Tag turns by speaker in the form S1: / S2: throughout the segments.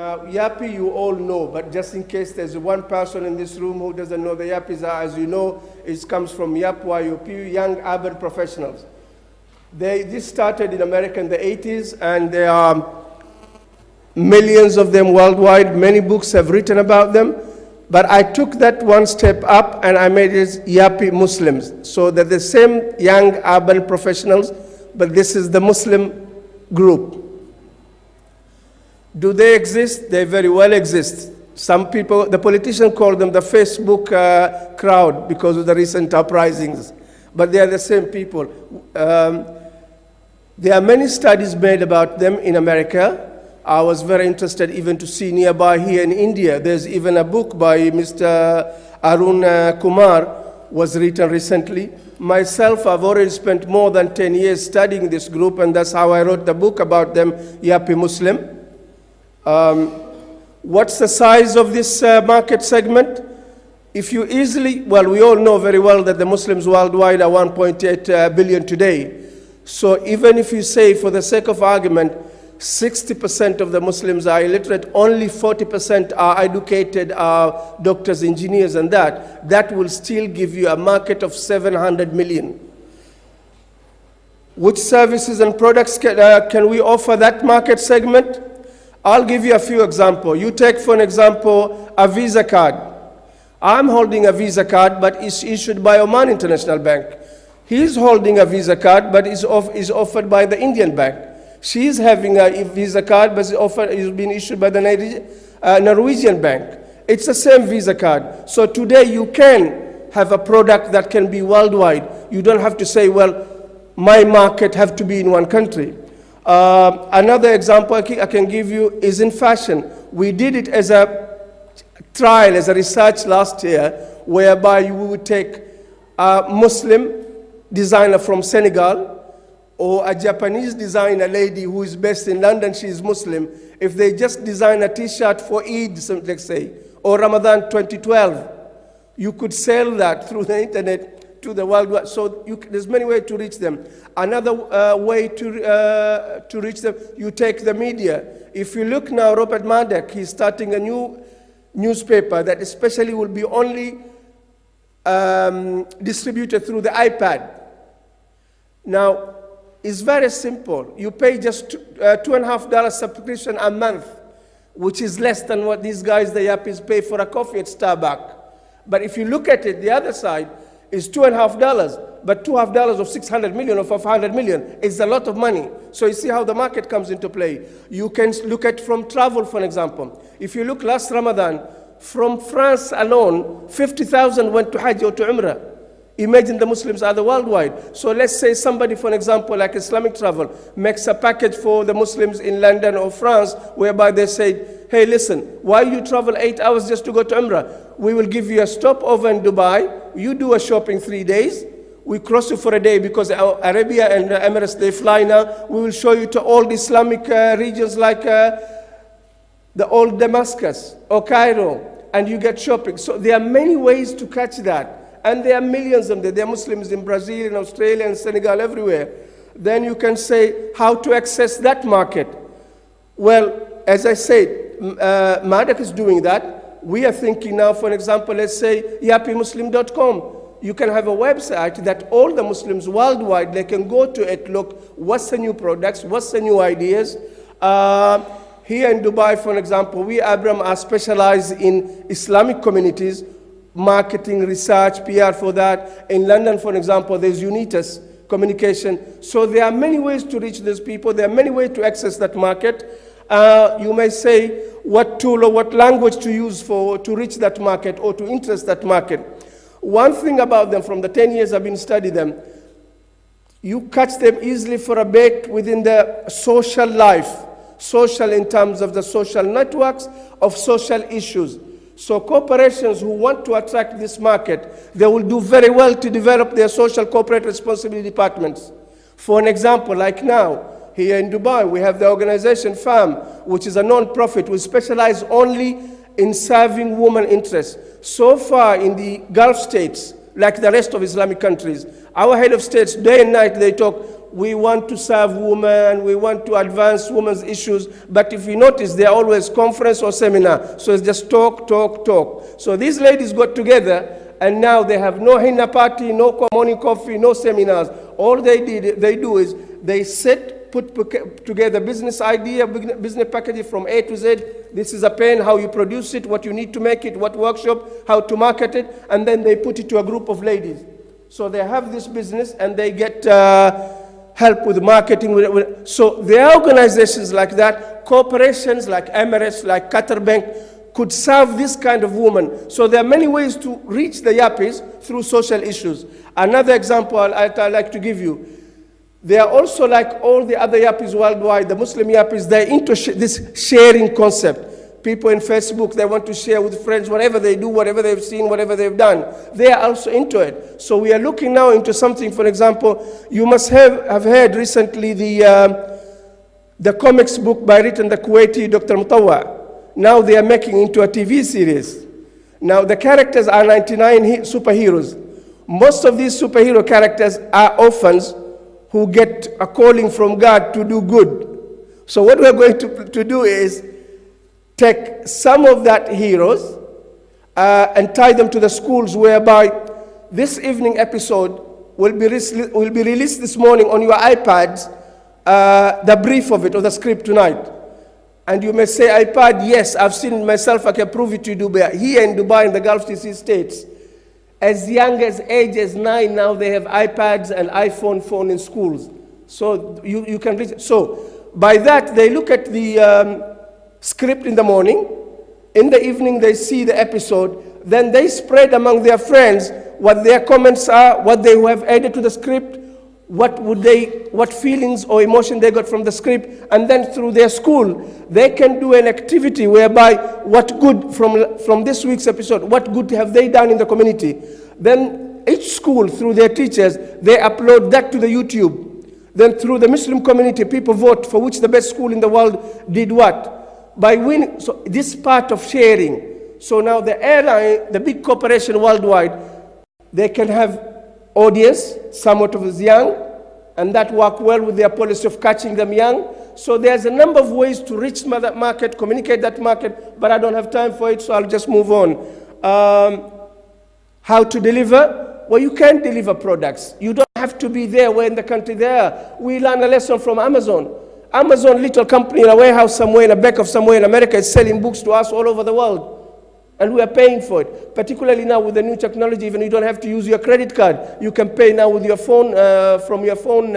S1: Now, Yapi you all know, but just in case there's one person in this room who doesn't know, the Yapis are, as you know, it comes from YAP, Young Urban Professionals. This started in America in the 80s, and there are millions of them worldwide. Many books have written about them. But I took that one step up, and I made it Yapi Muslims. So they're the same young urban professionals, but this is the Muslim group. Do they exist? They very well exist. Some people, the politicians call them the Facebook crowd because of the recent uprisings, but they are the same people. There are many studies made about them in America. I was very interested even to see nearby here in India. There's even a book by Mr. Arun Kumar was written recently. Myself, I've already spent more than 10 years studying this group, and that's how I wrote the book about them, Yapi Muslim. What's the size of this market segment? If you easily, well, we all know very well that the Muslims worldwide are 1.8 billion today. So even if you say, for the sake of argument, 60% of the Muslims are illiterate, only 40% are educated, are doctors, engineers, and that will still give you a market of 700 million. Which services and products can we offer that market segment? I'll give you a few examples. You take, for an example, a Visa card. I'm holding a Visa card, but it's issued by Oman International Bank. He's holding a Visa card, but is offered by the Indian bank. She's having a Visa card, but it's been issued by the Norwegian bank. It's the same Visa card. So today you can have a product that can be worldwide. You don't have to say, well, my market have to be in one country. Another example I can give you is in fashion. We did it as a trial, as a research last year, whereby we would take a Muslim designer from Senegal or a Japanese designer lady who is based in London, she is Muslim. If they just design a T-shirt for Eid, let's say, or Ramadan 2012, you could sell that through the internet to the world. So there's many ways to reach them. Another way to reach them, you take the media. If you look now, Robert Mardek, he's starting a new newspaper that especially will be only distributed through the iPad. Now, it's very simple. You pay just $2.50 subscription a month, which is less than what these guys, the Yappies, pay for a coffee at Starbucks. But if you look at it, the other side is $2.50, but $2.50 of 600 million or 500 million is a lot of money. So you see how the market comes into play. You can look at from travel, for example. If you look last Ramadan, from France alone, 50,000 went to Hajj or to Umrah. Imagine the Muslims are the worldwide. So let's say somebody, for example, like Islamic Travel, makes a package for the Muslims in London or France, whereby they say, hey, listen, why you travel 8 hours just to go to Umrah? We will give you a stopover in Dubai. You do a shopping 3 days. We cross you for a day because Arabia and Emirates, they fly now. We will show you to all the Islamic regions like the old Damascus or Cairo, and you get shopping. So there are many ways to catch that. And there are millions of them. There are Muslims in Brazil, in Australia, and Senegal, everywhere. Then you can say how to access that market. Well, as I said, Mardek is doing that. We are thinking now, for example, let's say yapimuslim.com. You can have a website that all the Muslims worldwide, they can go to it, look, what's the new products, what's the new ideas. Here in Dubai, for example, we, Abram, are specialized in Islamic communities, marketing, research, PR for that. In London, for example, there's Unitas communication. So there are many ways to reach these people. There are many ways to access that market. You may say what tool or what language to use to reach that market or to interest that market. One thing about them, from the 10 years I've been studying them, you catch them easily for a bit within the social life, social in terms of the social networks of social issues. So corporations who want to attract this market, they will do very well to develop their social corporate responsibility departments. For an example, like now, here in Dubai, we have the organization FAM, which is a non-profit. We specialize only in serving women interests. So far in the Gulf states, like the rest of Islamic countries, our head of states, day and night, they talk, we want to serve women, we want to advance women's issues, but if you notice, they're always conference or seminar, so it's just talk, talk, talk. So these ladies got together, and now they have no henna party, no morning coffee, no seminars. All they do is they sit, put together business idea, business package from A to Z. This is a pen, how you produce it, what you need to make it, what workshop, how to market it, and then they put it to a group of ladies. So they have this business, and they get help with marketing. So there are organizations like that, corporations like Emirates, like Qatar Bank, could serve this kind of woman. So there are many ways to reach the yappies through social issues. Another example I'd like to give you, they are also like all the other yappies worldwide, the Muslim yappies, they're into this sharing concept. People in Facebook, they want to share with friends whatever they do, whatever they've seen, whatever they've done. They are also into it. So we are looking now into something, for example, you must have heard recently the comics book by written the Kuwaiti Dr. Mutawwa. Now they are making into a TV series. Now the characters are 99 superheroes. Most of these superhero characters are orphans who get a calling from God to do good. So what we're going to do is take some of that heroes and tie them to the schools, whereby this evening episode will be released this morning on your iPads, the brief of it, or the script tonight. And you may say, iPad, yes, I've seen it myself, I can prove it to you, Dubai. Here in Dubai, in the Gulf GCC states, as young as age as 9 now, they have iPads and iPhone phone in schools. So you can reach. So by that, they look at the script in the morning. In the evening, they see the episode. Then they spread among their friends what their comments are, what they have added to the script, what feelings or emotion they got from the script, and then through their school, they can do an activity whereby what good from this week's episode, what good have they done in the community. Then each school, through their teachers, they upload that to the YouTube. Then through the Muslim community, people vote for which the best school in the world did what. By winning, so this part of sharing. So now the airline, the big corporation worldwide, they can have audience, somewhat of as young, and that work well with their policy of catching them young. So there's a number of ways to reach that market, communicate that market, but I don't have time for it, so I'll just move on. How to deliver? Well, you can deliver products. You don't have to be there where in the country they are. We learn a lesson from Amazon. Amazon, little company in a warehouse somewhere, in a back of somewhere in America, is selling books to us all over the world. And we are paying for it. Particularly now with the new technology, even you don't have to use your credit card. You can pay now with your phone, from your phone,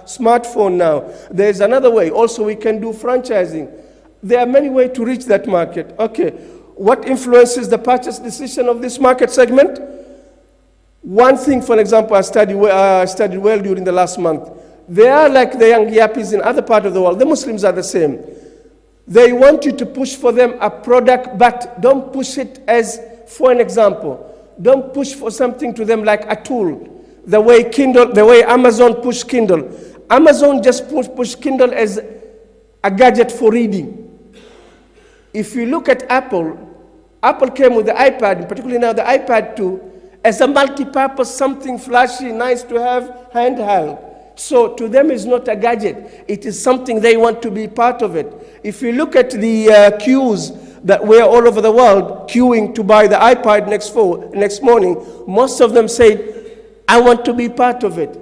S1: smartphone now. There's another way. Also, we can do franchising. There are many ways to reach that market. Okay, what influences the purchase decision of this market segment? One thing, for example, I studied well during the last month. They are like the young yappies in other parts of the world. The Muslims are the same. They want you to push for them a product, but don't push it as, for an example, don't push for something to them like a tool. The way Kindle, the way Amazon push Kindle. Amazon just push Kindle as a gadget for reading. If you look at Apple, Apple came with the iPad, particularly now the iPad 2, as a multi-purpose, something flashy, nice to have, handheld. So to them it's not a gadget. It is something they want to be part of it. If you look at the queues that were all over the world queuing to buy the iPad next morning, most of them said, I want to be part of it.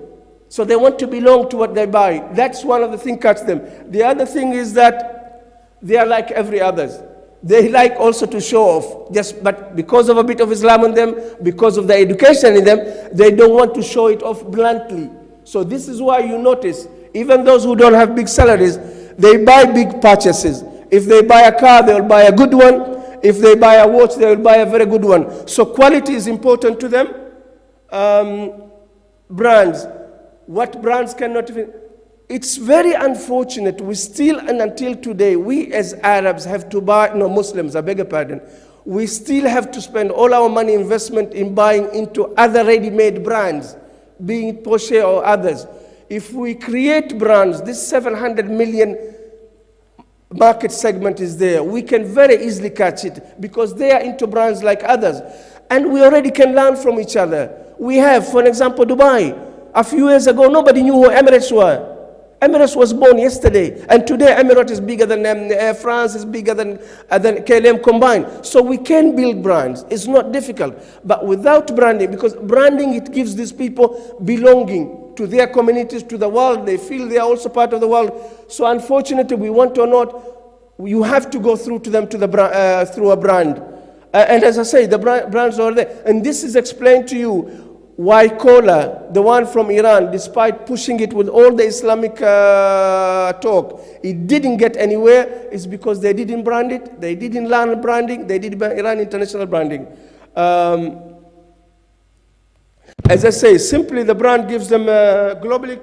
S1: So they want to belong to what they buy. That's one of the things that cuts them. The other thing is that they are like every others. They like also to show off, but because of a bit of Islam in them, because of the education in them, they don't want to show it off bluntly. So this is why you notice, even those who don't have big salaries, they buy big purchases. If they buy a car, they will buy a good one. If they buy a watch, they will buy a very good one. So quality is important to them. Brands. What brands cannot even... It's very unfortunate. We still, and until today, we as Arabs have to buy, no, Muslims, I beg your pardon, we still have to spend all our money investment in buying into other ready-made brands, being it Porsche or others. If we create brands, this 700 million market segment is there. We can very easily catch it because they are into brands like others. And we already can learn from each other. We have, for example, Dubai. A few years ago, nobody knew who Emirates were. Emirates was born yesterday, and today Emirates is bigger than Air France, is bigger than KLM combined. So we can build brands. It's not difficult. But without branding, because branding, it gives these people belonging to their communities, to the world. They feel they are also part of the world. So unfortunately, we want or not, you have to go through to them through a brand. And as I say, the brands are there. And this is explained to you why Cola, the one from Iran, despite pushing it with all the Islamic talk, it didn't get anywhere. It's because they didn't brand it, they didn't learn branding, they did Iran international branding. As I say, simply the brand gives them a global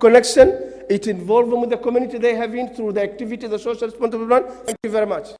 S1: connection. It involves them with the community they have in through the activity, the social responsible brand. Thank you very much.